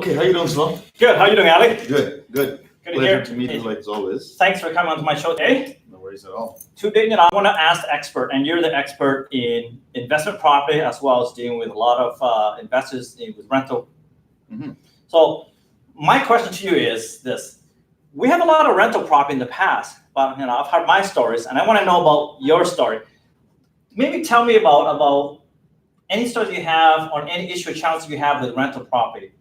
Okay, how you doing, Sloan? Good. How you doing, Ali? Good. Good to Pleasure hear. to meet you, like as always. Thanks for coming onto my show today. No worries at all. Today, I want to ask the expert, and you're the expert in investment property as well as dealing with a lot of investors with rental. Mm-hmm. So, my question to you is this: we have a lot of rental property in the past, but I've heard my stories, and I want to know about your story. Maybe tell me about any stories you have or any issue or challenge you have with rental property.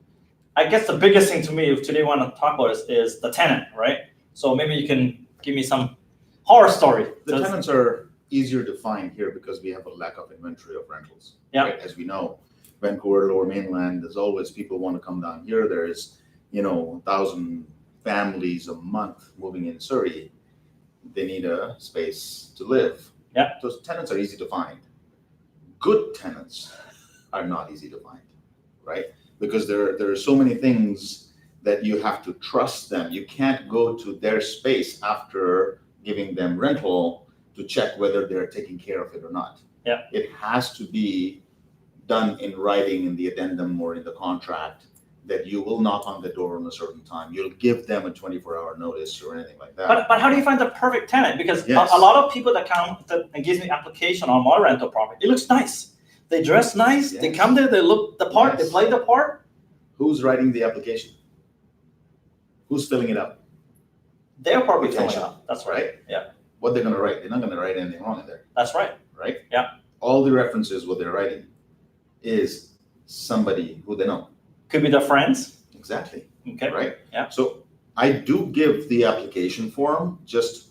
I guess the biggest thing to me today I want to talk about is the tenant, right? So maybe you can give me some horror story. The tenants are easier to find here because we have a lack of inventory of rentals. Yeah. Right? As we know, Vancouver, Lower Mainland, there's always people want to come down here. There's 1,000 families a month moving in Surrey. They need a space to live. Yeah. Those tenants are easy to find. Good tenants are not easy to find, right? Because there are so many things that you have to trust them. You can't go to their space after giving them rental to check whether they're taking care of it or not. Yeah. It has to be done in writing in the addendum or in the contract that you will knock on the door on a certain time. You'll give them a 24-hour notice or anything like that. But how do you find the perfect tenant? Because Yes. a lot of people that come and gives me application on my rental property, it looks nice. They dress nice. Yes. They come there. They look the part. Yes. They play the part. Who's writing the application? Who's filling it up? They're probably filling it Potential. up. That's right. Yeah. What they're going to write? They're not going to write anything wrong in there, That's right. right? Yeah. All the references, what they're writing, is somebody who they know. Could be their friends. Exactly. Okay. Right? Yeah. So I do give the application form just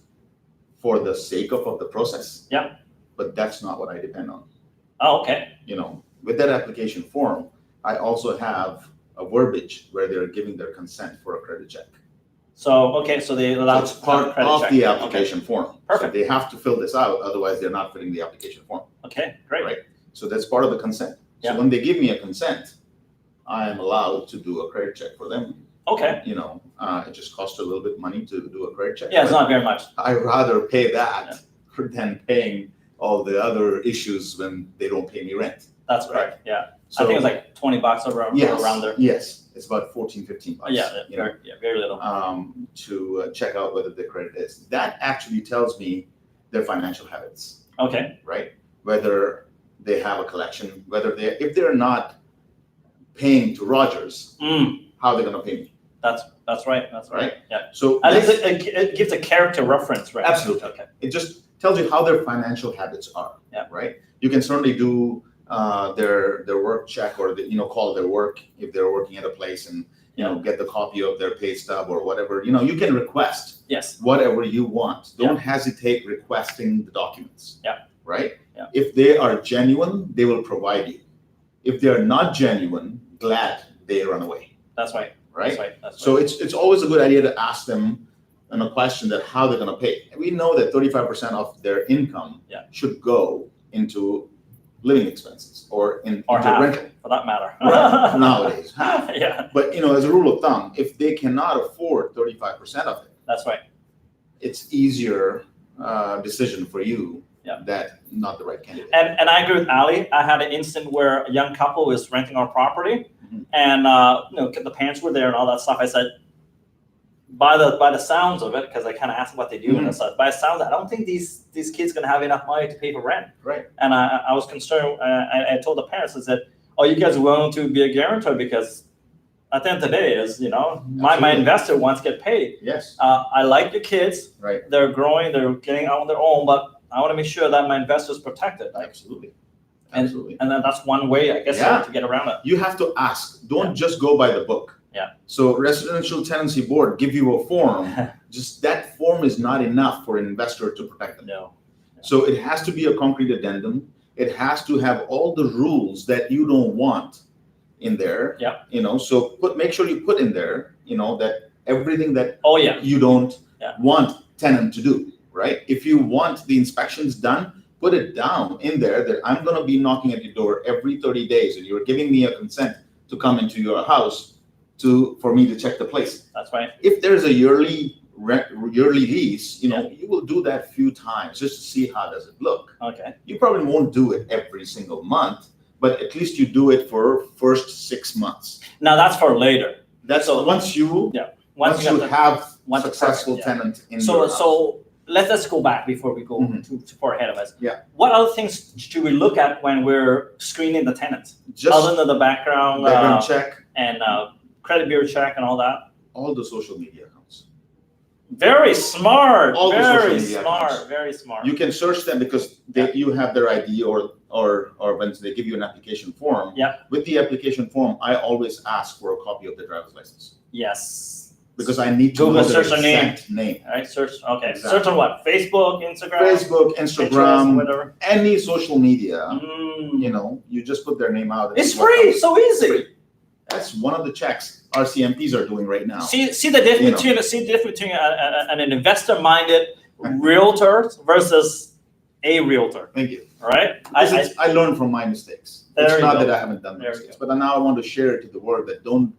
for the sake of the process. Yeah. But that's not what I depend on. Oh, okay. With that application form, I also have a verbiage where they're giving their consent for a credit check. So they allow That's part credit of check. the application form. Perfect. So they have to fill this out, otherwise they're not filling the application form. Okay, great. Right. So that's part of the consent. Yeah. So when they give me a consent, I am allowed to do a credit check for them. Okay. It just costs a little bit of money to do a credit check. Yeah, it's not very much. I'd rather pay that than paying all the other issues when they don't pay me rent. That's right. Yeah. So, I think it's like $20 around there. Yes, it's about $14-15. Very little. To check out whether the credit is. That actually tells me their financial habits, Okay. right? Whether they have a collection, if they're not paying to Rogers, how are they going to pay me? That's right. Right? Yeah. So At least it gives a character reference, right? Absolutely. Okay. It just tells you how their financial habits are. Yeah. Right. You can certainly do their work check or call their work if they're working at a place and get the copy of their pay stub or whatever. You can request Yes. whatever you want. Don't hesitate requesting the documents. Yeah. Right. Yeah. If they are genuine, they will provide you. If they are not genuine, glad they run away. That's right. Right. That's So right. it's always a good idea to ask them a question that how they're going to pay. And we know that 35% of their income should go into living expenses or into half, rental. for that matter. Right. Nowadays, half. Yeah. But as a rule of thumb, if they cannot afford 35% of it, That's right. it's easier decision for you. Yeah. That not the right candidate. And I agree with Ali. I had an instant where a young couple was renting our property, and the parents were there and all that stuff. I said, by the sounds of it, because I kind of asked what they do, and I said, by the sounds, I don't think these kids gonna have enough money to pay for rent. Right. And I was concerned. I told the parents, I said, "Oh, you guys are willing to be a guarantor because at the end of the day, my investor wants to get paid. Yes. I like your kids. Right. They're growing. They're getting out on their own, but I want to make sure that my investor is protected. Absolutely. And then that's one way, I guess, to get around it. You have to ask. Don't just go by the book. Yeah. So Residential Tenancy Board give you a form. Just that form is not enough for an investor to protect them. No. So it has to be a concrete addendum. It has to have all the rules that you don't want in there. Yeah. So make sure you put in there, that everything that you don't want tenant to do, right? If you want the inspections done, put it down in there that I'm going to be knocking at your door every 30 days and you're giving me a consent to come into your house for me to check the place. That's right. If there's a yearly lease, you will do that a few times just to see how does it look. Okay. You probably won't do it every single month, but at least you do it for first 6 months. Now that's for later. That's once you have successful tenant in your house. So let's go back before we go too far ahead of us. Yeah. What other things should we look at when we're screening the tenants? Just other than the background check and credit bureau check and all that? All the social media accounts. Very smart. All very the social media smart. accounts. Very smart. You can search them because you have their ID or when they give you an application form. Yeah. With the application form, I always ask for a copy of the driver's license. Yes. Because I need to Google know their search exact name. All right, search. Okay, Exactly. search on what? Facebook, Instagram, Instagram, Pinterest, whatever. Any social media. You know, you just put their name out. And it's free. So easy. Free. That's one of the checks RCMPs are doing right now. See the difference between an investor-minded realtor versus a realtor. Thank you. All right. I learned from my mistakes. It's not that I haven't done mistakes, but now I want to share it to the world that don't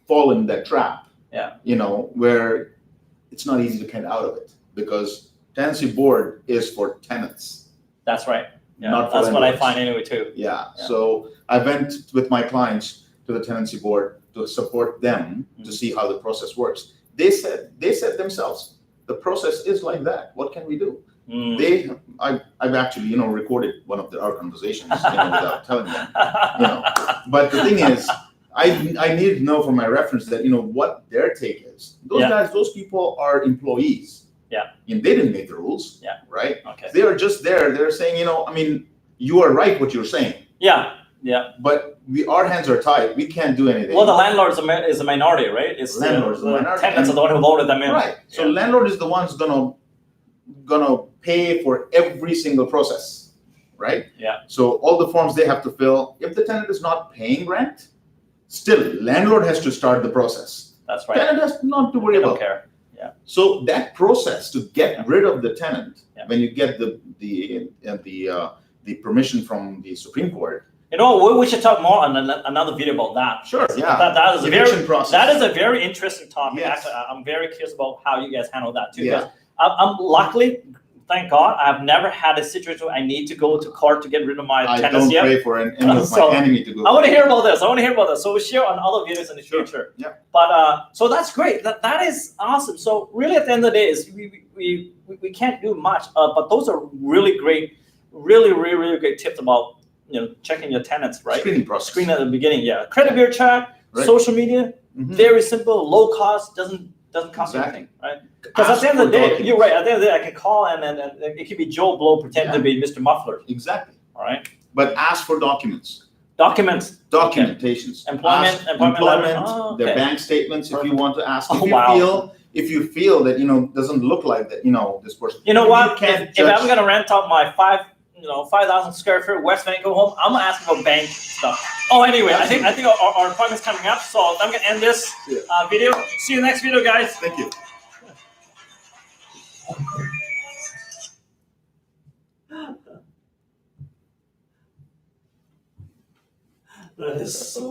fall in that trap. Yeah. You know, where it's not easy to get out of it because tenancy board is for tenants. That's right. Yeah. Not for that's what I landlords. find anyway too. Yeah. So I went with my clients to the tenancy board to support them to see how the process works. They said themselves, the process is like that. What can we do? I've actually, recorded one of our conversations, without telling them, But the thing is, I need to know from my reference that, what their take is. Those people are employees. Yeah. And they didn't make the rules. Yeah. Right? Okay. They are just there. They're saying, you are right what you're saying. Yeah. Yeah. But our hands are tied. We can't do anything. Well, the landlord is a minority, right? It's landlord is the minority. Tenants are the one who voted them in. Right. So landlord is the one's gonna pay for every single process, right? Yeah. So all the forms they have to fill. If the tenant is not paying rent, still landlord has to start the process. That's right. Tenant has not to worry about. Don't care. Yeah. So that process to get rid of the tenant, when you get the permission from the Supreme Court. We should talk more on another video about that. Sure. Yeah. That is a very interesting topic. Yes. Actually, I'm very curious about how you guys handle that too. Yeah. I'm luckily, thank God, I've never had a situation where I need to go to court to get rid of my tenants yet. I don't pray for any of my enemy to go. I want to hear about this. So we'll share on other videos in the future. Yeah. But so that's great. That is awesome. So really, at the end of the day, is we can't do much. But those are really great, really great tips about checking your tenants, right? Screening process. Screen at the beginning, yeah. Credit bureau check, social media, very simple, low cost, doesn't cost anything, right? Because at the end of the day, you're right. At the end of the day, I can call and it could be Joe Blow pretending to be Mr. Muffler. Exactly. All right. But ask for documents. Documentations. Okay. Employment, their bank statements. If you want to ask, if you feel that doesn't look like that, this person. You know what? If I'm gonna rent out my 5,000 square feet West Vancouver home, I'm gonna ask for bank stuff. Oh, anyway, I think our appointment's coming up, so I'm gonna end this video. See you next video, guys. Thank you. That is so